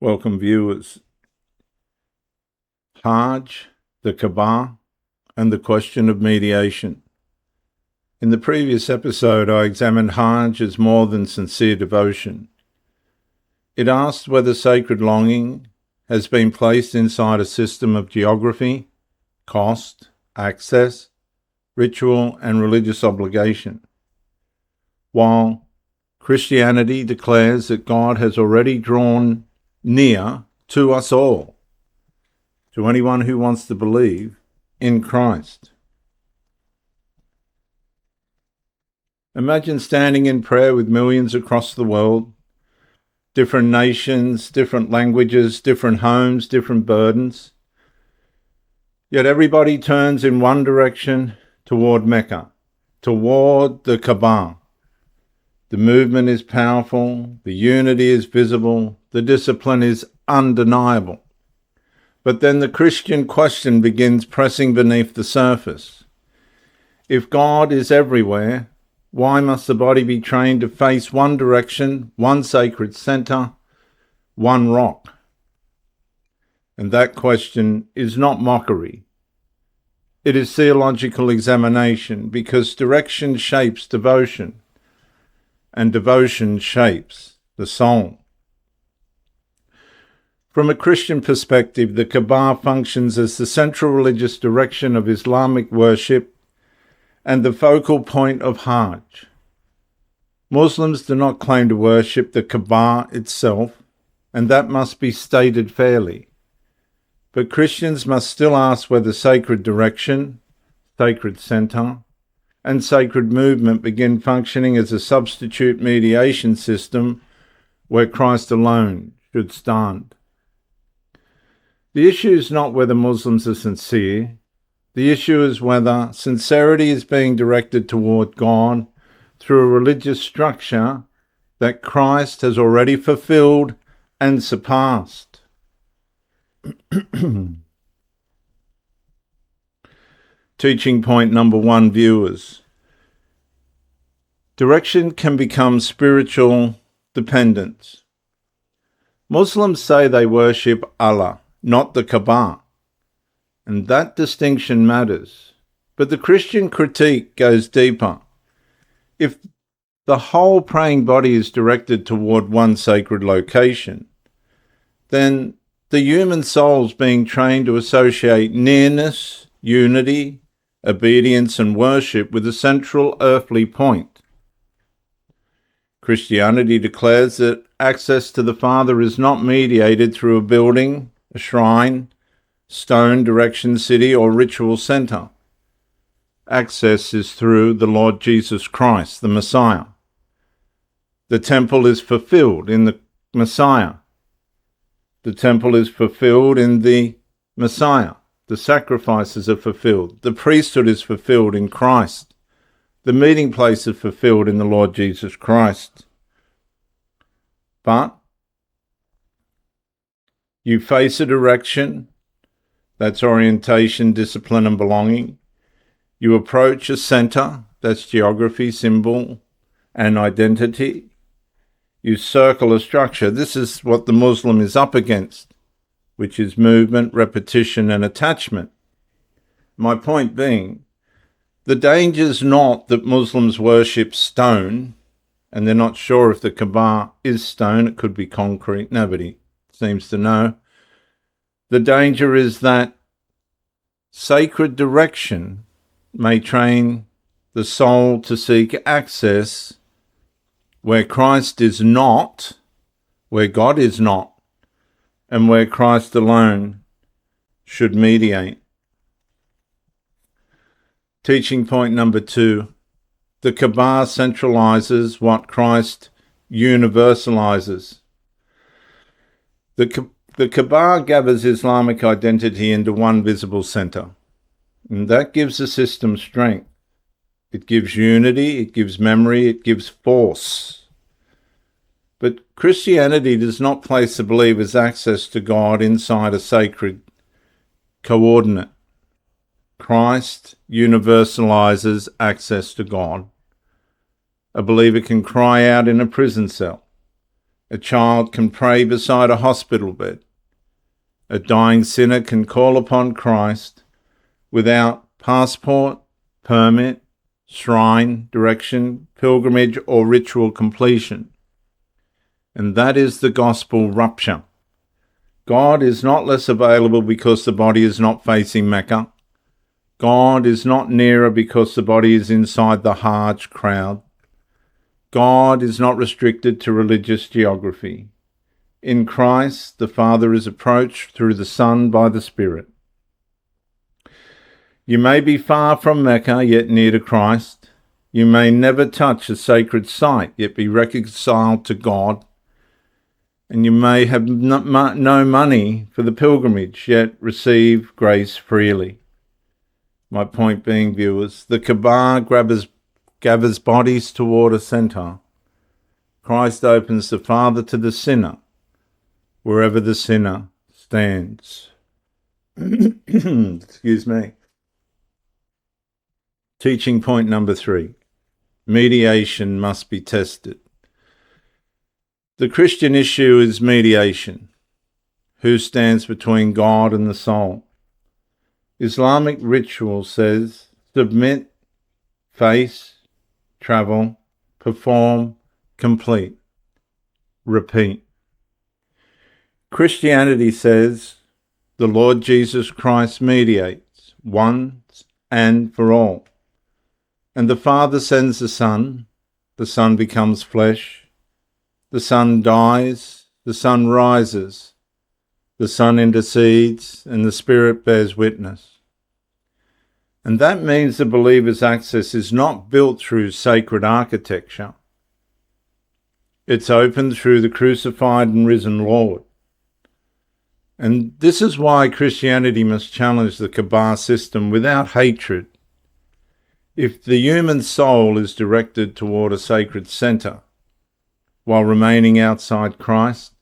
Welcome viewers. Hajj, the Kaaba, and the question of mediation. In the previous episode, I examined Hajj as more than sincere devotion. It asked whether sacred longing has been placed inside a system of geography, cost, access, ritual, and religious obligation, while Christianity declares that God has already drawn near to us all, to anyone who wants to believe in Christ. Imagine standing in prayer with millions across the world, different nations, different languages, different homes, different burdens. Yet everybody turns in one direction toward Mecca, toward the Kaaba. The movement is powerful, the unity is visible, the discipline is undeniable. But then the Christian question begins pressing beneath the surface. If God is everywhere, why must the body be trained to face one direction, one sacred center, one rock? And that question is not mockery. It is theological examination, because direction shapes devotion, and devotion shapes the soul. From a Christian perspective, the Kaaba functions as the central religious direction of Islamic worship and the focal point of Hajj. Muslims do not claim to worship the Kaaba itself, and that must be stated fairly. But Christians must still ask whether sacred direction, sacred center, and sacred movement begin functioning as a substitute mediation system where Christ alone should stand. The issue is not whether Muslims are sincere. The issue is whether sincerity is being directed toward God through a religious structure that Christ has already fulfilled and surpassed. Teaching point number 1, viewers. Direction can become spiritual dependence. Muslims say they worship Allah, not the Kaaba, and that distinction matters. But the Christian critique goes deeper. If the whole praying body is directed toward one sacred location, then the human soul's being trained to associate nearness, unity, obedience, and worship with a central earthly point. Christianity declares that access to the Father is not mediated through a building, a shrine, stone, direction, city, or ritual center. Access is through the Lord Jesus Christ, the Messiah. The temple is fulfilled in the Messiah. The temple is fulfilled in the Messiah. The sacrifices are fulfilled. The priesthood is fulfilled in Christ. The meeting place is fulfilled in the Lord Jesus Christ. But you face a direction, that's orientation, discipline, and belonging. You approach a center, that's geography, symbol, and identity. You circle a structure. This is what the Muslim is up against, which is movement, repetition, and attachment. My point being, the danger is not that Muslims worship stone, and they're not sure if the Kaaba is stone. It could be concrete. Nobody seems to know. The danger is that sacred direction may train the soul to seek access where Christ is not, where God is not, and where Christ alone should mediate. Teaching point number 2. The Kaaba centralizes what Christ universalizes. The Kaaba gathers Islamic identity into one visible center, and that gives the system strength. It gives unity, it gives memory, it gives force. But Christianity does not place the believer's access to God inside a sacred coordinate. Christ universalizes access to God. A believer can cry out in a prison cell, A child can pray beside a hospital bed. A dying sinner can call upon Christ without passport, permit, shrine, direction, pilgrimage, or ritual completion. And that is the gospel rupture. God is not less available because the body is not facing Mecca. God is not nearer because the body is inside the Hajj crowd. God is not restricted to religious geography. In Christ, the Father is approached through the Son by the Spirit. You may be far from Mecca, yet near to Christ. You may never touch a sacred site, yet be reconciled to God. And you may have no money for the pilgrimage, yet receive grace freely. My point being, viewers, the Kaaba gathers bodies toward a center. Christ opens the Father to the sinner, wherever the sinner stands. Excuse me. Teaching point number 3. Mediation must be tested. The Christian issue is mediation. Who stands between God and the soul? Islamic ritual says submit, face, travel, perform, complete, repeat. Christianity says the Lord Jesus Christ mediates once and for all. And the Father sends the Son becomes flesh, the Son dies, the Son rises, the Son intercedes, and the Spirit bears witness. And that means the believer's access is not built through sacred architecture. It's opened through the crucified and risen Lord. And this is why Christianity must challenge the Kaaba system without hatred. If the human soul is directed toward a sacred center while remaining outside Christ,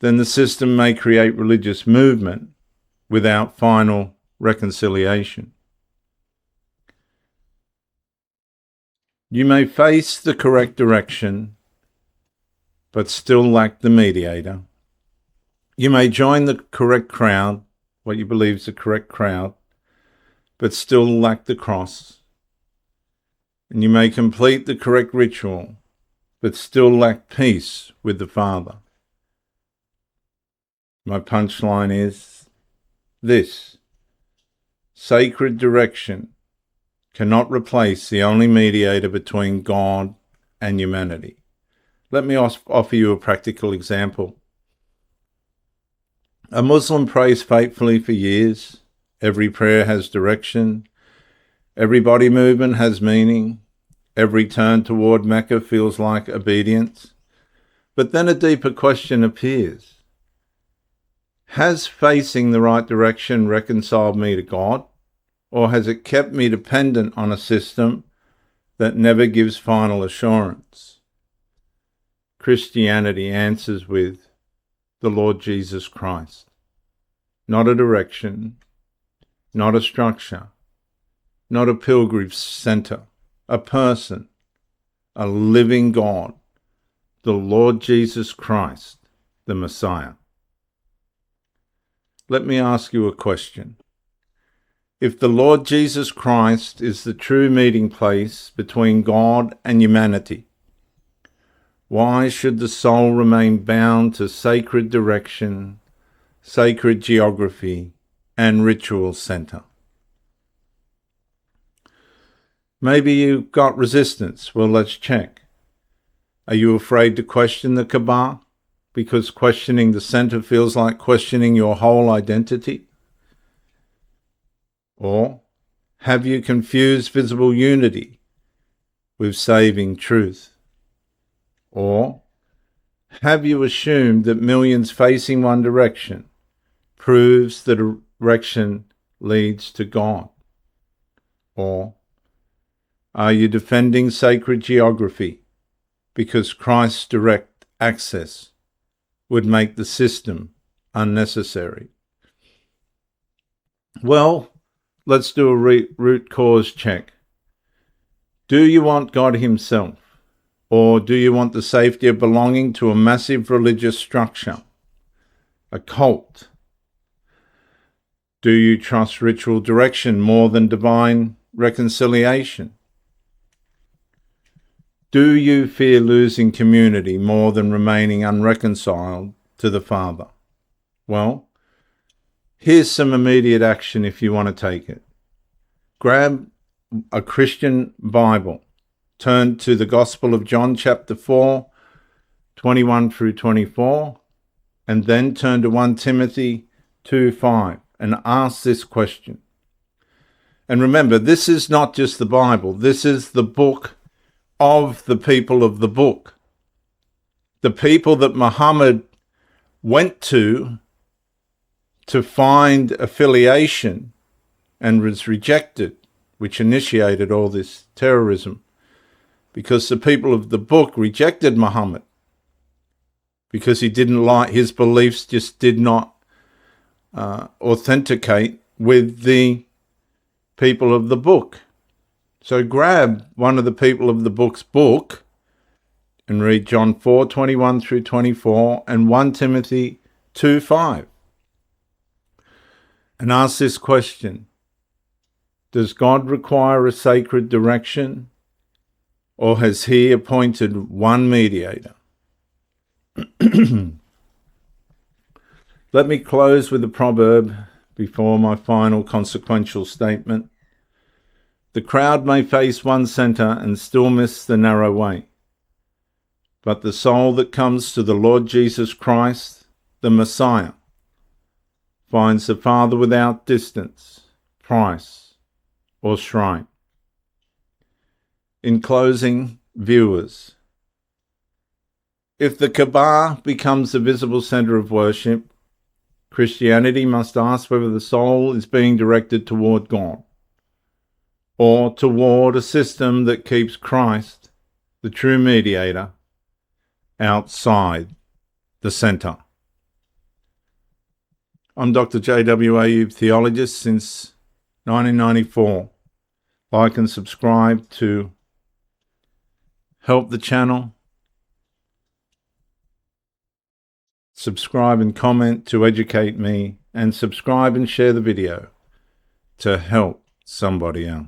then the system may create religious movement without final reconciliation. You may face the correct direction, but still lack the mediator. You may join the correct crowd, what you believe is the correct crowd, but still lack the cross. And you may complete the correct ritual, but still lack peace with the Father. My punchline is this: sacred direction cannot replace the only mediator between God and humanity. Let me offer you a practical example. A Muslim prays faithfully for years. Every prayer has direction. Every body movement has meaning. Every turn toward Mecca feels like obedience. But then a deeper question appears. Has facing the right direction reconciled me to God, or has it kept me dependent on a system that never gives final assurance? Christianity answers with the Lord Jesus Christ. Not a direction, not a structure, not a pilgrimage center, a person, a living God, the Lord Jesus Christ, the Messiah. Let me ask you a question. If the Lord Jesus Christ is the true meeting place between God and humanity, why should the soul remain bound to sacred direction, sacred geography, and ritual center? Maybe you've got resistance. Well, let's check. Are you afraid to question the Kaaba because questioning the center feels like questioning your whole identity? Or have you confused visible unity with saving truth? Or have you assumed that millions facing one direction proves the direction leads to God? Or are you defending sacred geography because Christ's direct access would make the system unnecessary? Well, let's do a root cause check. Do you want God himself, Or do you want the safety of belonging to a massive religious structure, a cult? Do you trust ritual direction more than divine reconciliation? Do you fear losing community more than remaining unreconciled to the Father? Well, here's some immediate action if you want to take it. Grab a Christian Bible. Turn to the Gospel of John chapter 4, 21 through 24, and then turn to 1 Timothy 2:5 and ask this question. And remember, this is not just the Bible. This is the book of the people of the book. The people that Muhammad went to find affiliation and was rejected, which initiated all this terrorism. Because the people of the book rejected Muhammad. Because he didn't like, his beliefs just did not authenticate with the people of the book. So grab one of the people of the book's book and read John 4:21 through 24 and 1 Timothy 2:5. And ask this question. Does God require a sacred direction, or has he appointed one mediator? Let me close with a proverb before my final consequential statement. The crowd may face one center and still miss the narrow way, but the soul that comes to the Lord Jesus Christ, the Messiah, finds the Father without distance, price, or shrine. In closing, viewers, if the Kaaba becomes the visible center of worship, Christianity must ask whether the soul is being directed toward God or toward a system that keeps Christ, the true mediator, outside the center. I'm Dr. J.W. Ayub, theologist since 1994. Like and subscribe to help the channel. Subscribe and comment to educate me, and subscribe and share the video to help somebody else.